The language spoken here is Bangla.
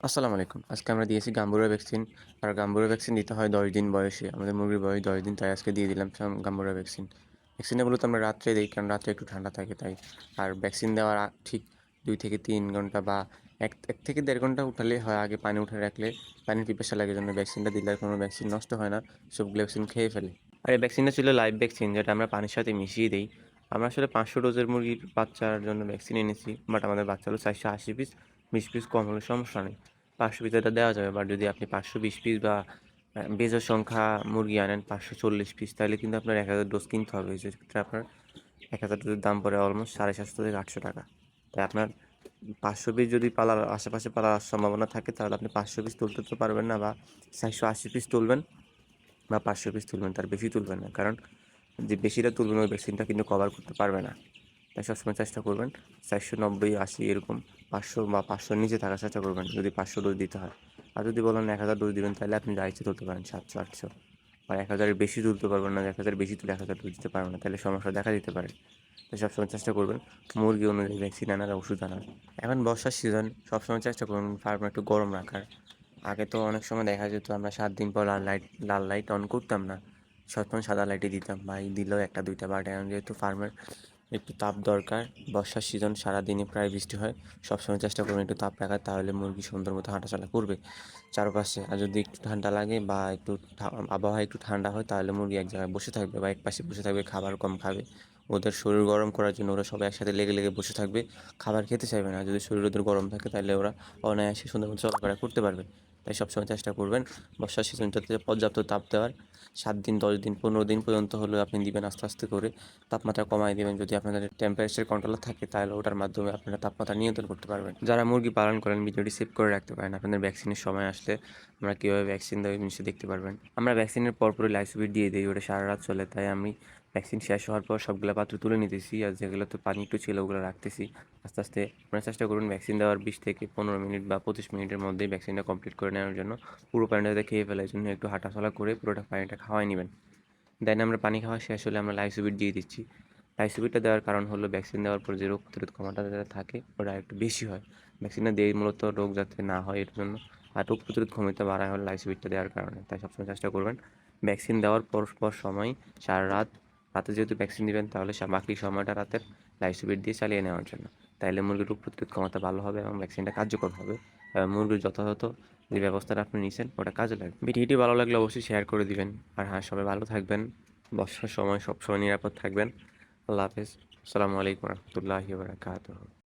আসসালামু আলাইকুম। আজকে আমরা দিয়েছি গাম্বুরা ভ্যাকসিন। আর গাম্বুরা ভ্যাকসিন দিতে হয় ১০ দিন বয়সে। আমাদের মুরগির বয়স ১০ দিন, তাই আজকে দিয়ে দিলাম গাম্বুরা ভ্যাকসিন। ভ্যাকসিনটা মূলত আমরা রাত্রে দেই, কারণ রাত্রে একটু ঠান্ডা থাকে তাই। আর ভ্যাকসিন দেওয়ার ঠিক ২ থেকে ৩ ঘন্টা বা ১ থেকে ১.৫ ঘন্টা উঠালেই হয়। আগে পানি উঠে রাখলে পানির পিপাসা লাগে, জন্য ভ্যাকসিনটা দিলে আর কোনো ভ্যাকসিন নষ্ট হয় না, সবগুলো ভ্যাকসিন খেয়ে ফেলে। আর এই ভ্যাকসিনটা ছিল লাইভ ভ্যাকসিন, যেটা আমরা পানির সাথে মিশিয়ে দেই। আমরা আসলে ৫০০ ডোজের মুরগির বাচ্চার জন্য ভ্যাকসিন এনেছি, বাট আমাদের বাচ্চা হলো ৪৮০ পিস। ২০ পিস কম হলে সমস্যা নেই। ৫০০ পিস এটা দেওয়া যাবে, বাট যদি আপনি ৫২০ পিস বা বেজোড় সংখ্যা মুরগি আনেন ৫৪০ পিস, তাহলে কিন্তু আপনার ১,০০০ ডোজ কিনতে হবে। সেক্ষেত্রে আপনার ১,০০০ ডোজের দাম পড়ে অলমোস্ট ৭৫০ থেকে ৮০০ টাকা। তাই আপনার ৫০০ পিস যদি পালার আশেপাশে পালার সম্ভাবনা থাকে, তাহলে আপনি ৫০০ পিস তুলতে তো পারবেন না, বা ৪৮০ পিস তুলবেন বা ৫০০ পিস তুলবেন, তার বেশি তুলবেন না। কারণ যে বেশিটা তুলবেন ওই ভ্যাকসিনটা কিন্তু কভার করতে পারবে না। তাই সবসময় চেষ্টা করবেন ৪৯০, ৮০ এরকম ৫০০ বা ৫০০-র নিচে থাকার চেষ্টা করবেন যদি ৫০০ ডোজ দিতে হয়। আর যদি বলেন ১,০০০ ডোজ দিবেন, তাহলে আপনি যা ইচ্ছে তুলতে পারেন ৭০০, ৮০০। আর ১,০০০-এর বেশি তুলতে পারবেন না, ১,০০০ বেশি তুলে ১,০০০ ডোজ দিতে পারবেন না, তাহলে সমস্যা দেখা দিতে পারে। তাই সবসময় চেষ্টা করবেন মুরগি অনুযায়ী ভ্যাকসিন আনার, ওষুধ আনার। এখন বর্ষার সিজন, সবসময় চেষ্টা করুন ফার্ম একটু গরম রাখার। আগে তো অনেক সময় দেখা যেত আমরা ৭ দিন পর লাল লাইট অন করতাম না, সবসময় সাদা লাইটই দিতাম, বা দিলেও ১টা ২টা। বাট এখন যেহেতু ফার্মের একটু তাপ দরকার, বর্ষার সিজন সারাদিনই প্রায় বৃষ্টি হয়, সবসময় চেষ্টা করবেন একটু তাপ রাখার, তাহলে মুরগি সুন্দর মতো হাঁটাচলা করবে চারপাশে। আর যদি একটু ঠান্ডা লাগে বা একটু আবহাওয়া একটু ঠান্ডা হয়, তাহলে মুরগি এক জায়গায় বসে থাকবে বা এক পাশে বসে থাকবে, খাবার কম খাবে। ওদের শরীর গরম করার জন্য ওরা সবাই একসাথে লেগে লেগে বসে থাকবে, খাবার খেতে চাইবে না। যদি শরীর ওদের গরম থাকে, তাহলে ওরা অনায়াসে সুন্দর মতো চলাফেরা করতে পারবে। তাই সবসময় চেষ্টা করবেন বর্ষার সিজনটাতে পর্যাপ্ত তাপ দেওয়ার। ৭ দিন, ১০ দিন, ১৫ দিন পর্যন্ত হলেও আপনি দিবেন, আস্তে আস্তে করে তাপমাত্রা কমায় দিবেন। যদি আপনাদের টেম্পারেচার কন্ট্রোলার থাকে, তাহলে ওটার মাধ্যমে আপনারা তাপমাত্রা নিয়ন্ত্রণ করতে পারবেন। যারা মুরগি পালন করেন, ভিডিওটি সেভ করে রাখতে পারেন। আপনাদের ভ্যাকসিনের সময় আসলে আমরা কীভাবে ভ্যাকসিন দেওয়া জিনিসটা দেখতে পারবেন। আমরা ভ্যাকসিনের পরপরই লাইসোভির দিয়ে দিই, ওটা সারা রাত চলে। তাই আমি ভ্যাকসিন শেষ হওয়ার পর সবগুলো পাত্র তুলে নিতেছি, আর যেগুলোতে পানি একটু ছিল ওগুলো রাখতেছি। আস্তে আস্তে আপনারা চেষ্টা করুন ভ্যাকসিন দেওয়ার ২০ থেকে ১৫ মিনিট বা ২৫ মিনিটের মধ্যেই ভ্যাকসিনটা কমপ্লিট করে নেওয়ার জন্য। পুরো পানিটা যাতে খেয়ে ফেলার জন্য একটু হাঁটাচলা করে পুরোটা পানিটা খাওয়াই নেবেন। দেন আমরা পানি খাওয়া শেষ হলে আমরা লাইসোভিট দিয়ে দিচ্ছি। লাইসোভিটটা দেওয়ার কারণ হলো ভ্যাকসিন দেওয়ার পর যে রোগ প্রতিরোধ ক্ষমতা যাতে থাকে ওটা একটু বেশি হয়। ভ্যাকসিনটা দিয়ে মূলত রোগ যাতে না হয় এর জন্য। আর রোগ প্রতিরোধ ক্ষমতা বাড়ায় হলো লাইসোভিটটা দেওয়ার কারণে। তাই সবসময় চেষ্টা করবেন ভ্যাকসিন দেওয়ার পর সময় সারা রাত, রাতে যেহেতু ভ্যাকসিন দিবেন, তাহলে বাকি সময়টা রাতের লাইসোভিট দিয়ে চালিয়ে নেওয়ার জন্য। তাইলে মুরগির রোগ প্রতিরোধ ক্ষমতা ভালো হবে এবং ভ্যাকসিনটা কার্যকর হবে। মুরগির যথাযথ যে ব্যবস্থাটা আপনি নিছেন ওটা কাজে লাগবে। ভিডিওটি ভালো লাগলে অবশ্যই শেয়ার করে দিবেন। আর হ্যাঁ, সবাই ভালো থাকবেন। বর্ষার সময় সবসময় নিরাপদ থাকবেন। আল্লাহ হাফেজ। আসসালামু আলাইকুম রহমতুল্লাহি ওয়া বারাকাতুহু।